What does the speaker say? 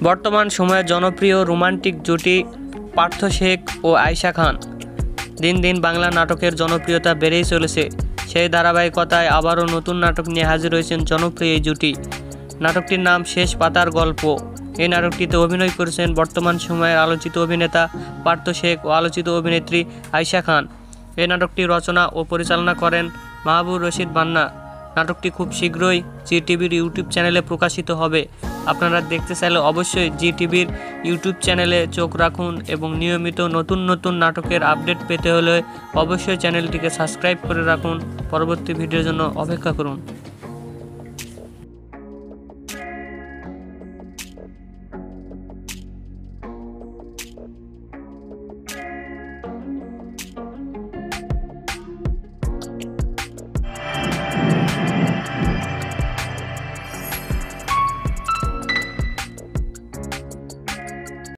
বর্তমান সময়ে জনপ্রিয় রোমান্টিক জুটি পার্থ শেখ ও আয়েশা খান। দিন দিন বাংলা নাটকের জনপ্রিয়তা বেড়েই চলেছে। সেই ধারাবাহিকতায় আবারও নতুন নাটক নিয়ে হাজির হয়েছেন জনপ্রিয় এই জুটি। নাটকটির নাম শেষ পাতার গল্প। এই নাটকটিতে অভিনয় করেছেন বর্তমান সময়ের আলোচিত অভিনেতা পার্থ শেখ ও আলোচিত অভিনেত্রী আয়েশা খান। এই নাটকটি রচনা ও পরিচালনা করেন মাহবুব রশিদ মান্না। নাটকটি খুব শীঘ্রই জি টিভির ইউটিউব চ্যানেলে প্রকাশিত হবে। আপনারা দেখতে চাইলে অবশ্যই জি টিভির ইউটিউব চ্যানেলে চোখ রাখুন এবং নিয়মিত নতুন নতুন নাটকের আপডেট পেতে হলে অবশ্যই চ্যানেলটিকে সাবস্ক্রাইব করে রাখুন। পরবর্তী ভিডিওর জন্য অপেক্ষা করুন।